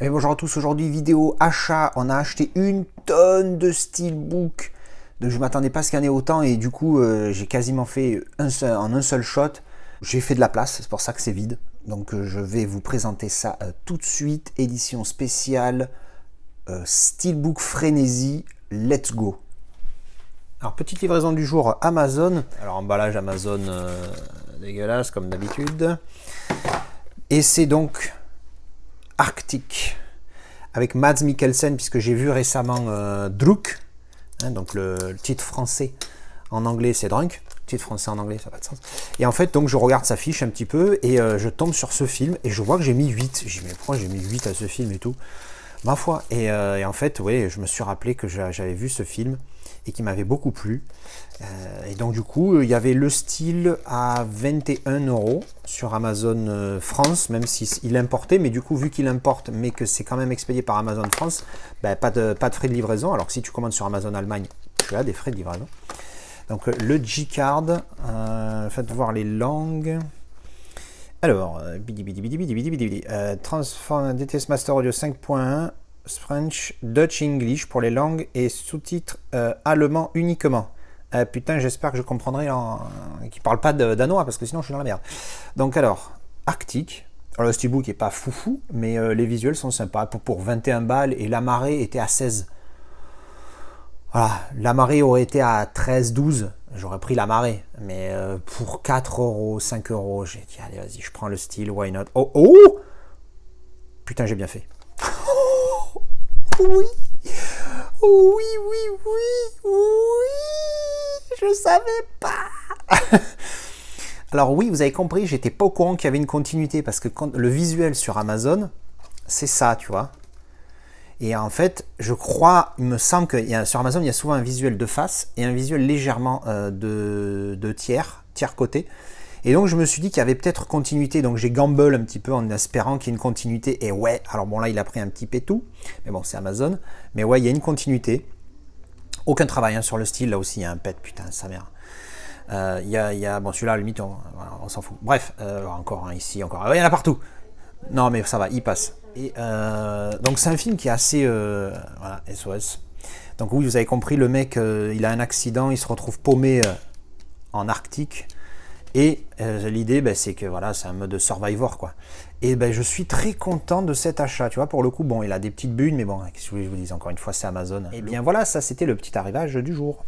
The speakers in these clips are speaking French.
Et bonjour à tous, aujourd'hui vidéo achat, on a acheté une tonne de steelbook, donc je m'attendais pas à ce qu'il y en ait autant et du coup j'ai quasiment fait en un seul shot, j'ai fait de la place, c'est pour ça que c'est vide, donc je vais vous présenter ça tout de suite, édition spéciale, steelbook Frénésie, let's go. Alors petite livraison du jour Amazon, alors emballage Amazon dégueulasse comme d'habitude, et c'est donc Arctic avec Mads Mikkelsen, puisque j'ai vu récemment Druk, hein, donc le titre français en anglais c'est Drunk, titre français en anglais ça n'a pas de sens, et en fait donc je regarde sa fiche un petit peu et je tombe sur ce film et je vois que j'ai mis 8, je dis mais pourquoi j'ai mis 8 à ce film et tout, ma foi, et en fait oui, je me suis rappelé que j'avais vu ce film et qui m'avait beaucoup plu. Et donc du coup, il y avait le style à 21 € sur Amazon France, même s'il importait, mais du coup, vu qu'il importe, mais que c'est quand même expédié par Amazon France, ben, pas de frais de livraison, alors que si tu commandes sur Amazon Allemagne, tu as des frais de livraison. Donc le G-Card, faites voir les langues. Alors, Transform DTS Master Audio 5.1, French, Dutch, English pour les langues et sous-titres allemand uniquement. Putain, j'espère que je comprendrai qu'ils parlent pas danois parce que sinon je suis dans la merde. Donc alors, Arctic. Alors le steelbook est pas foufou, mais les visuels sont sympas. Pour 21 balles et la marée était à 16. Voilà, la marée aurait été à 13, 12. J'aurais pris la marée. Mais pour 4 €, 5 €, j'ai dit allez vas-y, je prends le style, why not. Oh oh, putain, j'ai bien fait. Oui, oui, oui, oui, oui, je savais pas. Alors oui, vous avez compris, j'étais pas au courant qu'il y avait une continuité parce que quand, le visuel sur Amazon, c'est ça, tu vois. Et en fait, je crois, il me semble que sur Amazon, il y a souvent un visuel de face et un visuel légèrement de tiers côté. Et donc je me suis dit qu'il y avait peut-être continuité, donc j'ai gamble un petit peu en espérant qu'il y ait une continuité, et ouais, alors bon là il a pris un petit pétou, mais bon c'est Amazon, mais ouais il y a une continuité, aucun travail hein, sur le style, là aussi il y a un pet, putain sa mère, il y a, bon celui-là à la limite on s'en fout, bref, encore un ici, encore, il y en a partout, non mais ça va, il passe, et donc c'est un film qui est assez, voilà, SOS, donc oui vous avez compris, le mec il a un accident, il se retrouve paumé en Arctique. Et l'idée, c'est que voilà, c'est un mode Survivor, quoi. Et je suis très content de cet achat, tu vois, pour le coup, bon, il a des petites bulles, mais bon, qu'est-ce que je vous dis, encore une fois, c'est Amazon. Et bien voilà, ça c'était le petit arrivage du jour.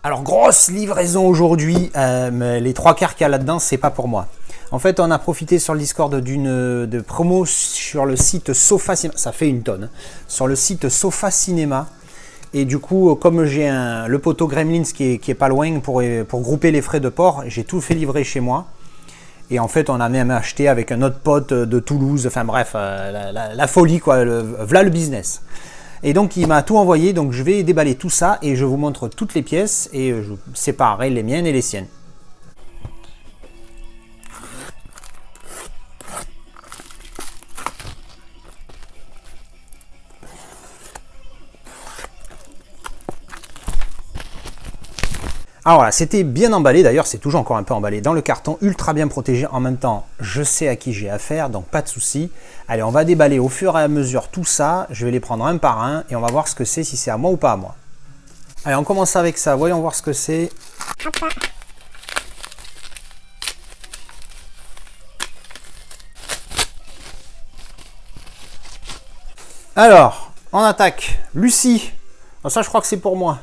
Alors, grosse livraison aujourd'hui, mais les 3/4 qu'il y a là-dedans, c'est pas pour moi. En fait, on a profité sur le Discord de promo sur le site Sofa Cinéma, ça fait une tonne, hein, sur le site Sofa Cinéma. Et du coup, comme j'ai le poteau Gremlins qui est pas loin pour grouper les frais de port, j'ai tout fait livrer chez moi. Et en fait, on a même acheté avec un autre pote de Toulouse. Enfin bref, la folie quoi, voilà le business. Et donc il m'a tout envoyé, donc je vais déballer tout ça et je vous montre toutes les pièces et je séparerai les miennes et les siennes. Alors voilà, c'était bien emballé, d'ailleurs c'est toujours encore un peu emballé dans le carton, ultra bien protégé, en même temps je sais à qui j'ai affaire, donc pas de souci. Allez, on va déballer au fur et à mesure tout ça, je vais les prendre un par un et on va voir ce que c'est, si c'est à moi ou pas à moi. Allez, on commence avec ça, voyons voir ce que c'est. Alors, on attaque, Lucie, alors ça je crois que c'est pour moi.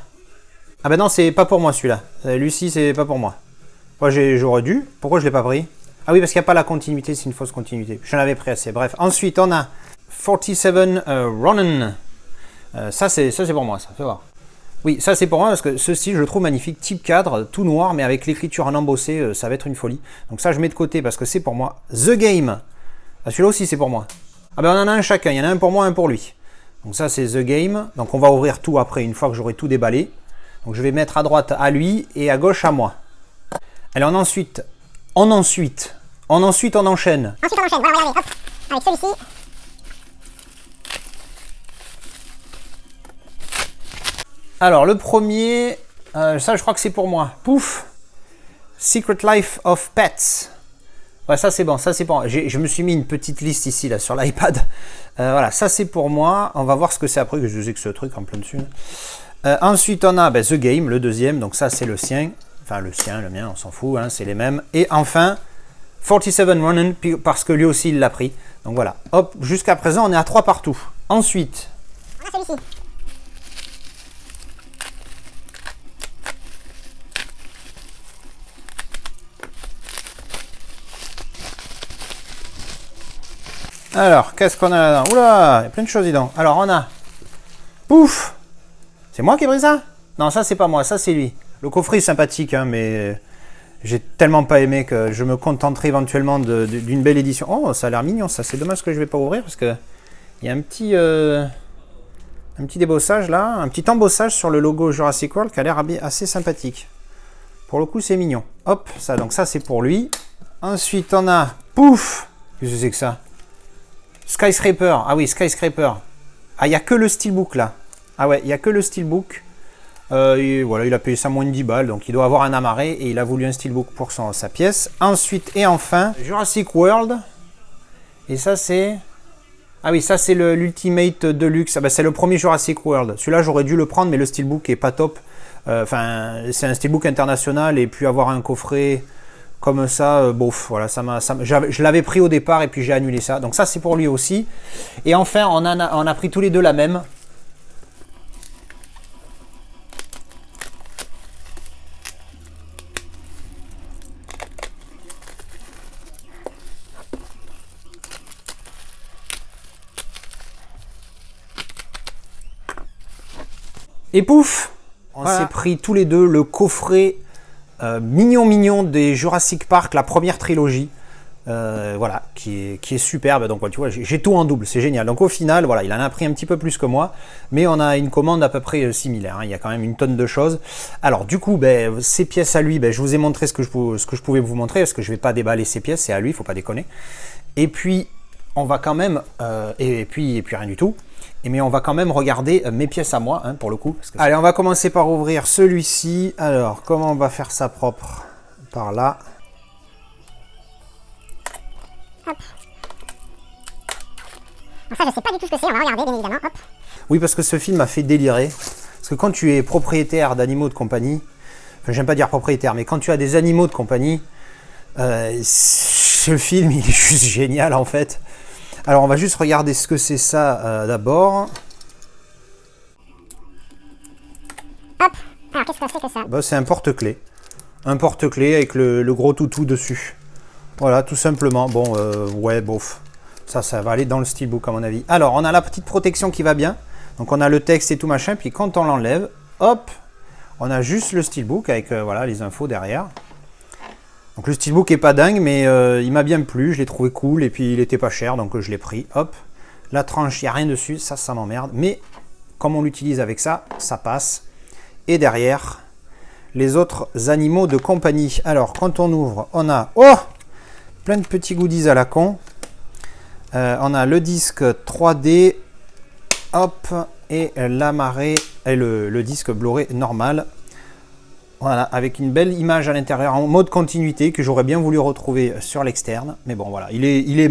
Ah ben non, c'est pas pour moi celui-là. Lucie, c'est pas pour moi. Moi, j'aurais dû. Pourquoi je l'ai pas pris? Ah oui, parce qu'il n'y a pas la continuité, c'est une fausse continuité. J'en avais pris assez. Bref. Ensuite, on a 47 Ronin. Ça, c'est pour moi, ça. Fais voir. Oui, ça, c'est pour moi parce que ceci, je le trouve magnifique. Type cadre, tout noir, mais avec l'écriture en embossé, ça va être une folie. Donc ça, je mets de côté parce que c'est pour moi. The Game. Ah, celui-là aussi, c'est pour moi. Ah ben, on en a un chacun. Il y en a un pour moi, un pour lui. Donc ça, c'est The Game. Donc on va ouvrir tout après, une fois que j'aurai tout déballé. Donc je vais mettre à droite à lui et à gauche à moi. Allez, on enchaîne. Ensuite, on enchaîne, voilà, regardez, hop, avec celui-ci. Alors, le premier, ça je crois que c'est pour moi. Pouf, Secret Life of Pets. Ouais, ça c'est bon, ça c'est bon. Je me suis mis une petite liste ici là sur l'iPad. Voilà, ça c'est pour moi. On va voir ce que c'est après, que je sais que ce truc en plein dessus. Ensuite on a The Game, le deuxième, donc ça c'est le sien. Enfin le sien, le mien, on s'en fout, hein, c'est les mêmes. Et enfin 47 Ronin, parce que lui aussi il l'a pris. Donc voilà, hop, jusqu'à présent on est à 3 partout. Ensuite, on a celui-ci. alors, qu'est-ce qu'on a là-dedans? Oula, il y a plein de choses dedans. Alors, on a... Pouf! C'est moi qui ai pris ça? Non, ça, c'est pas moi, ça, c'est lui. Le coffret est sympathique, hein, mais j'ai tellement pas aimé que je me contenterai éventuellement d'une belle édition. Oh, ça a l'air mignon, ça. C'est dommage que je vais pas ouvrir, parce que il y a un petit débossage, là, un petit embossage sur le logo Jurassic World qui a l'air assez sympathique. Pour le coup, c'est mignon. Hop, ça, donc ça, c'est pour lui. Ensuite, on a... Pouf! Qu'est-ce que c'est que ça? Skyscraper, ah oui, Skyscraper. Ah, il n'y a que le steelbook là. Ah ouais, il n'y a que le steelbook. Et voilà, il a payé ça moins de 10 balles, donc il doit avoir un amarré et il a voulu un steelbook pour sa pièce. Ensuite et enfin, Jurassic World. Et ça c'est... Ah oui, ça c'est l'Ultimate Deluxe. Ah bah, c'est le premier Jurassic World. Celui-là, j'aurais dû le prendre, mais le steelbook est pas top. Enfin, c'est un steelbook international et puis avoir un coffret... Comme ça, bof, voilà, je l'avais pris au départ et puis j'ai annulé ça. Donc ça, c'est pour lui aussi. Et enfin, on a pris tous les deux la même. Et pouf, on s'est pris tous les deux le coffret mignon des Jurassic Park, la première trilogie, voilà, qui est superbe. Donc tu vois, j'ai tout en double, c'est génial. Donc au final, voilà, il en a pris un petit peu plus que moi, mais on a une commande à peu près similaire, hein. Il y a quand même une tonne de choses. Alors du coup, ces pièces à lui, je vous ai montré ce que je pouvais vous montrer, parce que je vais pas déballer ces pièces, c'est à lui, il faut pas déconner. Et puis on va quand même, et puis rien du tout. Mais on va quand même regarder mes pièces à moi, hein, pour le coup. Parce que allez, on va commencer par ouvrir celui-ci. Alors, comment on va faire ça propre? Par là. Hop. Alors ça, je sais pas du tout ce que c'est, on va regarder, bien évidemment. Hop. Oui, parce que ce film m'a fait délirer. Parce que quand tu es propriétaire d'animaux de compagnie, enfin, j'aime pas dire propriétaire, mais quand tu as des animaux de compagnie, ce film, il est juste génial, en fait. Alors, on va juste regarder ce que c'est ça d'abord. Hop. Alors, qu'est-ce que c'est que ça? C'est un porte-clés. Un porte-clés avec le gros toutou dessus. Voilà, tout simplement. Bon, ouais, bof. Ça va aller dans le steelbook, à mon avis. Alors, on a la petite protection qui va bien. Donc, on a le texte et tout machin. Puis, quand on l'enlève, hop, on a juste le steelbook avec voilà, les infos derrière. Donc le steelbook est pas dingue, mais il m'a bien plu, je l'ai trouvé cool, et puis il était pas cher, donc je l'ai pris. Hop, la tranche, il n'y a rien dessus, ça m'emmerde. Mais comme on l'utilise avec ça, ça passe. Et derrière, les autres animaux de compagnie. Alors, quand on ouvre, on a plein de petits goodies à la con. On a le disque 3D, hop, et l'amarré, et le disque Blu-ray normal. Voilà, avec une belle image à l'intérieur en mode continuité que j'aurais bien voulu retrouver sur l'externe. Mais bon, voilà, il est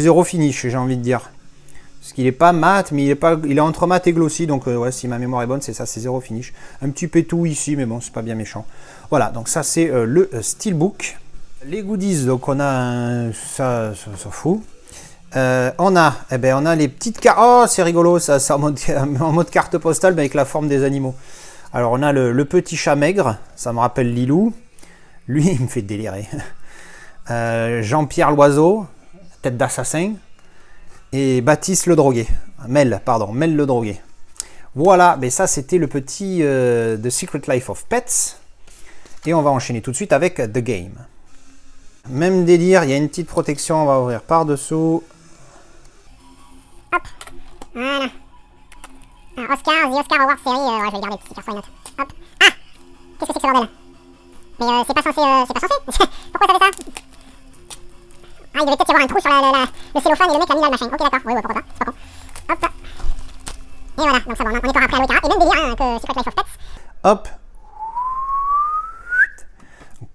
zéro finish, j'ai envie de dire. Parce qu'il n'est pas mat, mais il est entre mat et glossy. Donc, ouais, si ma mémoire est bonne, c'est ça, c'est zéro finish. Un petit pétou ici, mais bon, c'est pas bien méchant. Voilà, donc ça, c'est le steelbook. Les goodies, donc on a ça s'en fout. On a les petites cartes. Oh, c'est rigolo, ça en mode carte postale, mais avec la forme des animaux. Alors, on a le petit chat maigre, ça me rappelle Lilou. Lui, il me fait délirer. Jean-Pierre Loiseau, tête d'assassin. Et Baptiste le drogué. Mel le drogué. Voilà, mais ça, c'était le petit The Secret Life of Pets. Et on va enchaîner tout de suite avec The Game. Même délire, il y a une petite protection, on va ouvrir par-dessous. Hop, voilà. Alors, Oscar, The Oscar Award Series, ouais, je vais le garder, petit carton et note. Hop. Ah, qu'est-ce que c'est que ce bordel? Mais c'est pas censé, Pourquoi ça fait ça? Ah, il devait peut-être y avoir un trou sur le cellophane et le mec a mis là le machin. Ok, d'accord, ouais, pourquoi pas, c'est pas con. Hop. Et voilà, donc ça va, on est pas après à l'autre. Et même délire, hein, que Secret Life of Pets. Hop.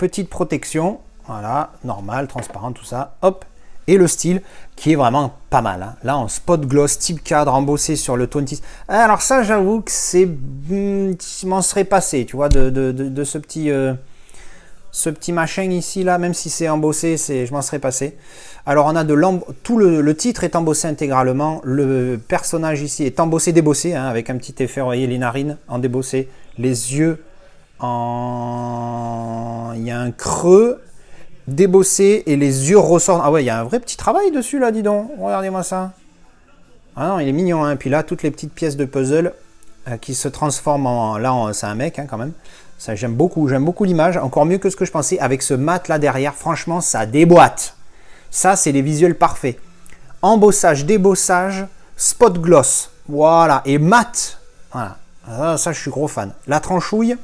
petite protection, voilà, normal, transparent, tout ça, hop, et le style qui est vraiment pas mal, hein. Là en spot gloss, type cadre, embossé sur le 20. Alors ça, j'avoue que c'est, je m'en serais passé, tu vois, de ce petit machin ici, là, même si c'est embossé, je m'en serais passé. Alors on a tout le titre est embossé intégralement, le personnage ici est embossé, débossé, hein, avec un petit effet, vous voyez, les narines en débossé, les yeux il y a un creux débossé et les yeux ressortent. Ah ouais, il y a un vrai petit travail dessus là, dis donc. Regardez-moi ça. Ah non, il est mignon, hein. Puis là, toutes les petites pièces de puzzle qui se transforment en... Là, c'est un mec, hein, quand même. Ça, j'aime beaucoup l'image. Encore mieux que ce que je pensais. Avec ce mat là derrière, franchement, ça déboîte. Ça, c'est les visuels parfaits. Embossage, débossage, spot gloss. Voilà. Et mat. Voilà. Ça, je suis gros fan. La tranchouille.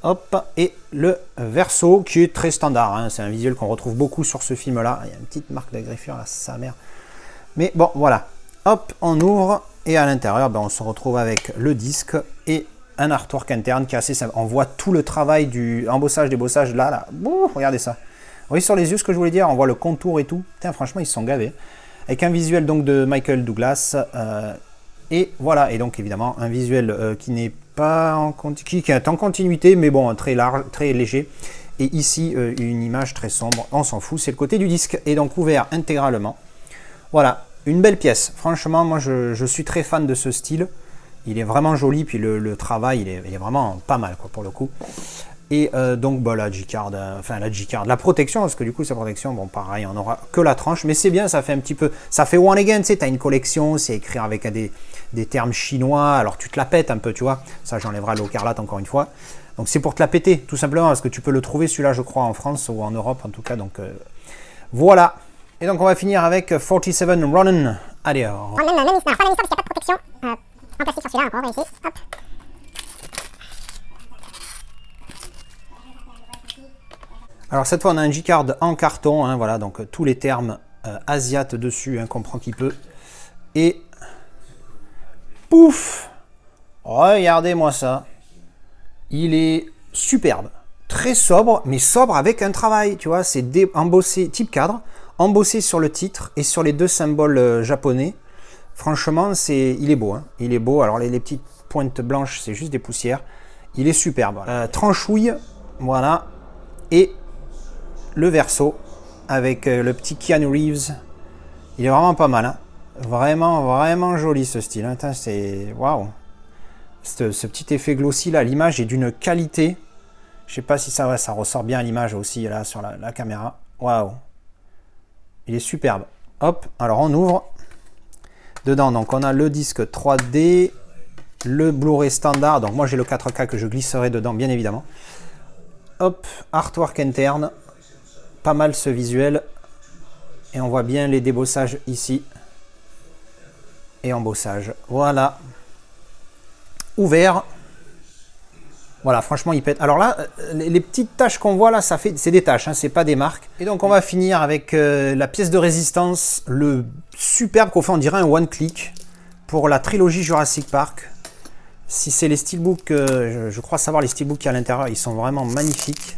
Hop, et le verso qui est très standard, hein. C'est un visuel qu'on retrouve beaucoup sur ce film là. Il y a une petite marque d'agriffure là, sa mère. Mais bon, voilà. Hop, on ouvre et à l'intérieur, ben, on se retrouve avec le disque et un artwork interne qui est assez simple. On voit tout le travail du embossage, débossage là. Bouh, regardez ça. Vous voyez sur les yeux ce que je voulais dire, on voit le contour et tout. Putain, franchement, ils se sont gavés. Avec un visuel donc de Michael Douglas. Et voilà, et donc évidemment un visuel qui n'est pas qui est en continuité, mais bon, très large, très léger. Et ici, une image très sombre, on s'en fout, c'est le côté du disque. Et donc ouvert intégralement. Voilà, une belle pièce. Franchement, moi je suis très fan de ce style. Il est vraiment joli, puis le travail, il est vraiment pas mal, quoi, pour le coup. Et donc bah, la G-Card, la protection, parce que du coup, sa protection, bon, pareil, on n'aura que la tranche, mais c'est bien, ça fait un petit peu, ça fait one again, tu sais, tu as une collection, c'est écrit avec des termes chinois, alors tu te la pètes un peu, tu vois, ça j'enlèverai l'eau-carlate encore une fois. Donc c'est pour te la péter, tout simplement, parce que tu peux le trouver celui-là, je crois, en France ou en Europe, en tout cas, donc voilà. Et donc on va finir avec 47 Ronin. Allez, alors. Même histoire, parce qu'il n'y a pas de protection. En plastique sur celui-là, encore, on va ici, hop. Alors cette fois on a un G-Card en carton, hein, voilà, donc tous les termes asiates dessus, hein, comprend qui peut. Et pouf, regardez-moi ça, il est superbe, très sobre, mais sobre avec un travail, tu vois, c'est embossé, type cadre, embossé sur le titre et sur les deux symboles japonais. Franchement, il est beau, hein, il est beau. Alors les petites pointes blanches, c'est juste des poussières. Il est superbe. Tranchouille, voilà, et le verso avec le petit Keanu Reeves, il est vraiment pas mal, hein. Vraiment joli ce style, hein. C'est waouh, ce petit effet glossy là, l'image est d'une qualité, je sais pas si ça ressort bien à l'image aussi là sur la caméra. Waouh, il est superbe. Hop, alors on ouvre dedans, donc on a le disque 3D, le Blu-ray standard, donc moi j'ai le 4K que je glisserai dedans bien évidemment. Hop, artwork interne. Pas mal ce visuel, et on voit bien les débossages ici et embossage. Voilà, ouvert. Voilà, franchement il pète. Alors là, les petites taches qu'on voit là, c'est des taches, hein, c'est pas des marques. Et donc on va finir avec la pièce de résistance, le superbe qu'on fait, on dirait un one click pour la trilogie Jurassic Park. Si c'est les steelbooks, je crois savoir les steelbooks qu'il y a à l'intérieur, ils sont vraiment magnifiques.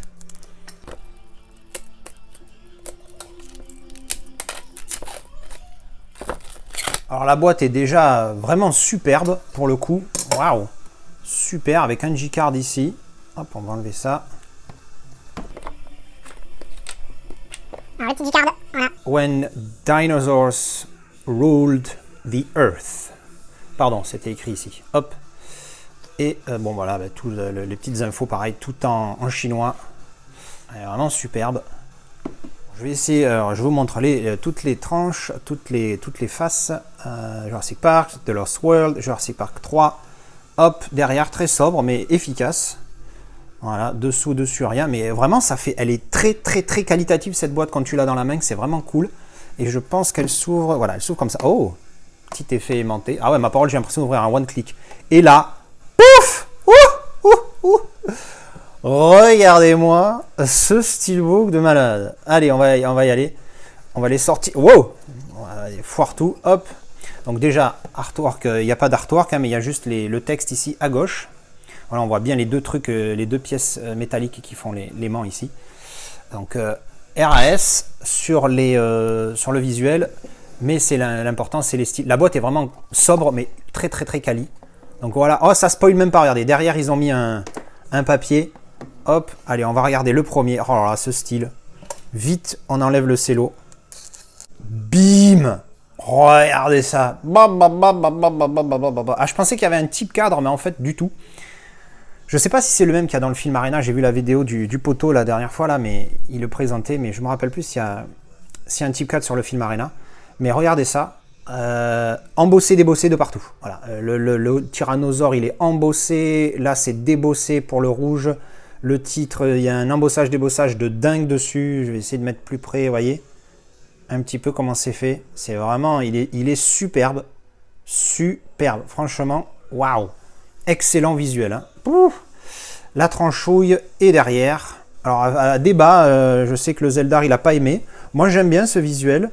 Alors la boîte est déjà vraiment superbe pour le coup. Waouh, super, avec un G-Card ici. Hop, on va enlever ça. Alors le petit G-Card, voilà. When dinosaurs ruled the earth. Pardon, c'était écrit ici. Hop. Et bon voilà, bah, toutes les petites infos pareil, tout en chinois. Elle est vraiment superbe. Je vais essayer, je vous montre toutes les tranches, toutes les faces. Jurassic Park, The Lost World, Jurassic Park 3. Hop, derrière, très sobre mais efficace. Voilà, dessous, dessus, rien. Mais vraiment, elle est très qualitative cette boîte quand tu l'as dans la main, c'est vraiment cool. Et je pense qu'elle s'ouvre, voilà, elle s'ouvre comme ça. Oh, petit effet aimanté. Ah ouais, ma parole, j'ai l'impression d'ouvrir un one click. Et là, pouf, regardez-moi ce steelbook de malade. Allez, on va y aller. On va les sortir. Wow, foire tout. Hop. Donc déjà, artwork, il n'y a pas d'artwork, hein, mais il y a juste le texte ici à gauche. Voilà, on voit bien les deux trucs, les deux pièces métalliques qui font l'aimant ici. Donc RAS sur le visuel, mais c'est l'important, c'est les styles. La boîte est vraiment sobre, mais très très très quali. Donc voilà, oh ça spoil même pas, regardez, derrière ils ont mis un papier. Hop, allez, on va regarder le premier. Oh là là, ce style. Vite, on enlève le cello. Bim! Regardez ça. Ah, je pensais qu'il y avait un type cadre, mais en fait, du tout. Je sais pas si c'est le même qu'il y a dans le film Arena. J'ai vu la vidéo du poteau la dernière fois, là, mais il le présentait. Mais je me rappelle plus s'il y a un type cadre sur le film Arena. Mais regardez ça. Embossé, débossé de partout. Voilà. Le tyrannosaure, il est embossé. Là, c'est débossé pour le rouge. Le titre, il y a un embossage, débossage de dingue dessus. Je vais essayer de mettre plus près, vous voyez. Un petit peu comment c'est fait. C'est vraiment, il est superbe. Superbe. Franchement, waouh. Excellent visuel. Hein. La tranchouille est derrière. Alors, à débat, je sais que le Zeldar, il n'a pas aimé. Moi, j'aime bien ce visuel.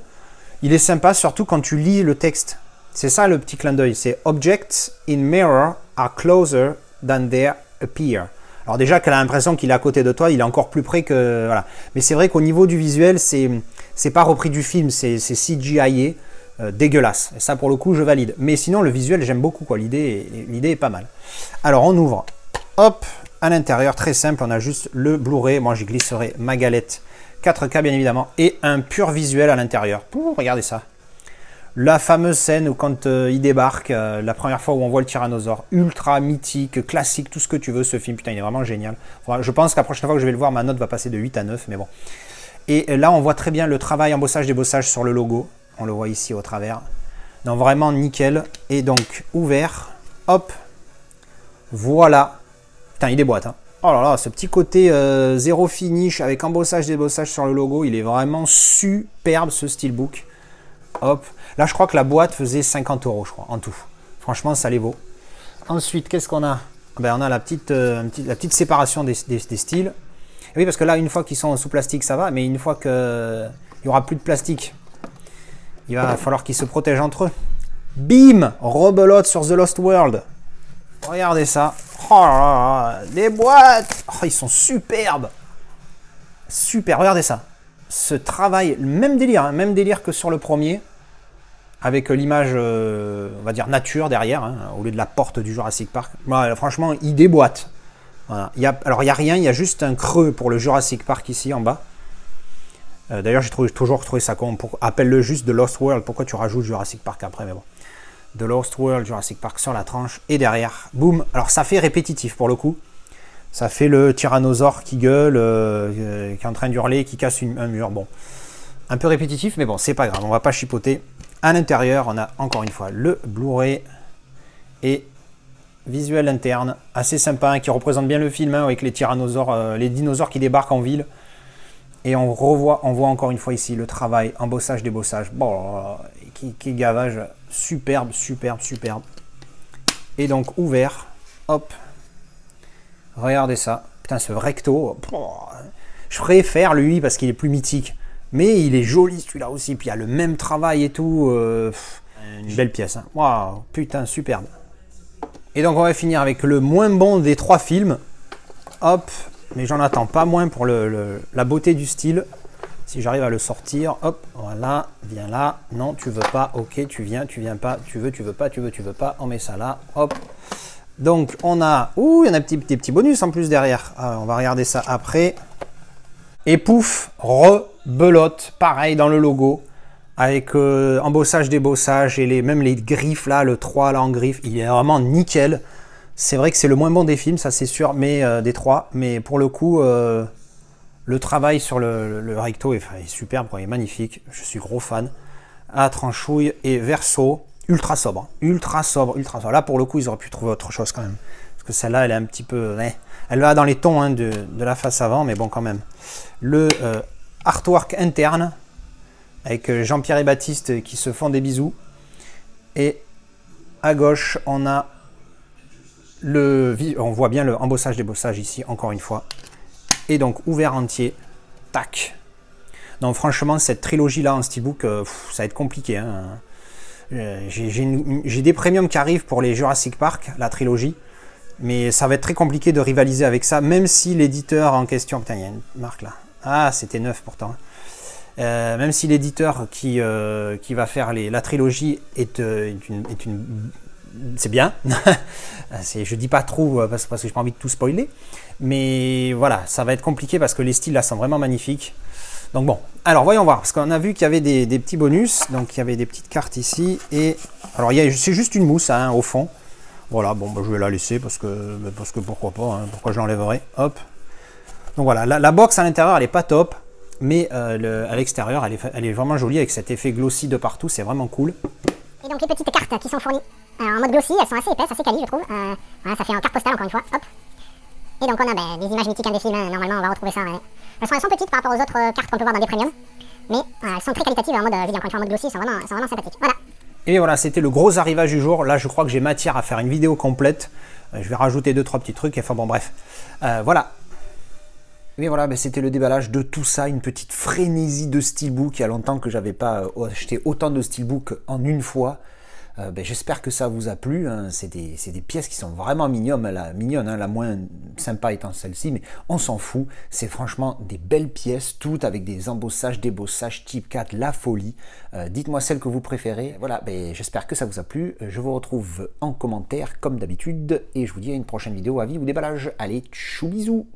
Il est sympa, surtout quand tu lis le texte. C'est ça le petit clin d'œil. C'est « Objects in mirror are closer than they appear ». Alors déjà qu'elle a l'impression qu'il est à côté de toi, il est encore plus près que... Voilà. Mais c'est vrai qu'au niveau du visuel, c'est pas repris du film, c'est CGI dégueulasse. Et ça, pour le coup, je valide. Mais sinon, le visuel, j'aime beaucoup, quoi. L'idée est pas mal. Alors, on ouvre. Hop, à l'intérieur, très simple, on a juste le Blu-ray. Moi, j'y glisserai ma galette 4K, bien évidemment, et un pur visuel à l'intérieur. Regardez ça. La fameuse scène où quand il débarque, la première fois où on voit le tyrannosaure, ultra mythique, classique, tout ce que tu veux, ce film, putain, il est vraiment génial. Je pense que la prochaine fois que je vais le voir, ma note va passer de 8 à 9, mais bon. Et là, on voit très bien le travail embossage, débossage sur le logo. On le voit ici au travers. Donc vraiment nickel. Et donc, ouvert, hop, voilà. Putain, il déboîte, hein. Oh là là, ce petit côté zéro finish avec embossage, débossage sur le logo, il est vraiment superbe, ce steelbook. Hop. Là, je crois que la boîte faisait 50 €, je crois, en tout. Franchement, ça les vaut. Ensuite, qu'est-ce qu'on a? Ben, on a la petite séparation des styles. Et oui, parce que là, une fois qu'ils sont sous plastique, ça va. Mais une fois qu'il n'y aura plus de plastique, il va falloir qu'ils se protègent entre eux. Bim! Rebelote sur The Lost World. Regardez ça. Oh là là, des boîtes! Oh, ils sont superbes. Super, regardez ça. Ce travail, même délire, hein, même délire que sur le premier. Avec l'image, on va dire, nature derrière, hein, au lieu de la porte du Jurassic Park. Ouais, franchement, il déboîte. Voilà. Alors, il n'y a rien, il y a juste un creux pour le Jurassic Park ici, en bas. D'ailleurs, j'ai toujours trouvé ça con. Appelle-le juste The Lost World. Pourquoi tu rajoutes Jurassic Park après? Mais bon. The Lost World, Jurassic Park sur la tranche. Et derrière, boum. Alors, ça fait répétitif, pour le coup. Ça fait le tyrannosaure qui gueule, qui est en train d'hurler, qui casse un mur. Bon, un peu répétitif, mais bon, c'est pas grave. On va pas chipoter. À l'intérieur, on a encore une fois le Blu-ray et visuel interne, assez sympa, hein, qui représente bien le film, hein, avec les tyrannosaures, les dinosaures qui débarquent en ville. Et on voit encore une fois ici le travail, embossage, débossage. Bon, qui gavage, superbe, superbe, superbe. Et donc ouvert, hop, regardez ça. Putain, ce recto, je préfère lui parce qu'il est plus mythique. Mais il est joli celui-là aussi, puis il y a le même travail et tout. Une belle pièce. Hein. Waouh, putain, superbe. Et donc on va finir avec le moins bon des 3 films. Hop, mais j'en attends pas moins pour la beauté du style. Si j'arrive à le sortir, hop, voilà, viens là. Non, tu veux pas, ok, tu viens pas, tu veux pas, tu veux pas. On met ça là, hop. Donc on a, ouh, il y en a des petits bonus en plus derrière. On va regarder ça après. Et pouf, rebelote, pareil dans le logo, avec embossage, débossage et même les griffes là, le 3 là en griffe, il est vraiment nickel. C'est vrai que c'est le moins bon des films, ça c'est sûr, mais des 3. Mais pour le coup, le travail sur le recto est superbe, quoi, il est magnifique. Je suis gros fan. À tranchouille et verso, ultra sobre, ultra sobre, ultra sobre. Là pour le coup, ils auraient pu trouver autre chose quand même. Parce que celle-là, elle est un petit peu... Ouais, elle va dans les tons, hein, de la face avant, mais bon quand même. Le artwork interne, avec Jean-Pierre et Baptiste qui se font des bisous. Et à gauche, on a on voit bien le embossage, débossage ici, encore une fois. Et donc, ouvert entier. Tac. Donc franchement, cette trilogie-là en steelbook, ça va être compliqué. Hein. J'ai des premiums qui arrivent pour les Jurassic Park, la trilogie. Mais ça va être très compliqué de rivaliser avec ça, même si l'éditeur en question... Putain, il y a une marque là. Ah, c'était neuf pourtant. Même si l'éditeur qui va faire la trilogie est une c'est bien. Je dis pas trop parce que j'ai pas envie de tout spoiler. Mais voilà, ça va être compliqué parce que les styles là sont vraiment magnifiques. Donc bon, alors voyons voir, parce qu'on a vu qu'il y avait des petits bonus. Donc il y avait des petites cartes ici. Et alors c'est juste une mousse hein, au fond. Voilà, bon, bah, je vais la laisser parce que pourquoi pas, hein, pourquoi je l'enlèverai. Hop. Donc voilà, la box à l'intérieur elle est pas top. Mais à l'extérieur elle est vraiment jolie avec cet effet glossy de partout, c'est vraiment cool. Et donc les petites cartes qui sont fournies en mode glossy, elles sont assez épaisses, assez quali je trouve. Voilà, ça fait en carte postale encore une fois. Hop. Et donc on a des images mythiques indéciles, hein. Normalement on va retrouver ça. Ouais. Elles sont petites par rapport aux autres cartes qu'on peut voir dans des premiums. Mais elles sont très qualitatives en mode, je dis encore une fois, en mode glossy, elles sont vraiment sympathiques. Voilà. Et voilà, c'était le gros arrivage du jour. Là je crois que j'ai matière à faire une vidéo complète. Je vais rajouter 2-3 petits trucs, enfin bon bref. Voilà. Et voilà, ben, c'était le déballage de tout ça, une petite frénésie de steelbook. Il y a longtemps que j'avais pas acheté autant de steelbook en une fois. Ben, j'espère que ça vous a plu, hein. C'est des pièces qui sont vraiment mignonnes, hein. La moins sympa étant celle-ci, mais on s'en fout. C'est franchement des belles pièces, toutes avec des embossages, débossages type 4, la folie. Dites-moi celle que vous préférez. Voilà, ben, j'espère que ça vous a plu. Je vous retrouve en commentaire comme d'habitude et je vous dis à une prochaine vidéo, avis ou déballage. Allez, tchou bisous.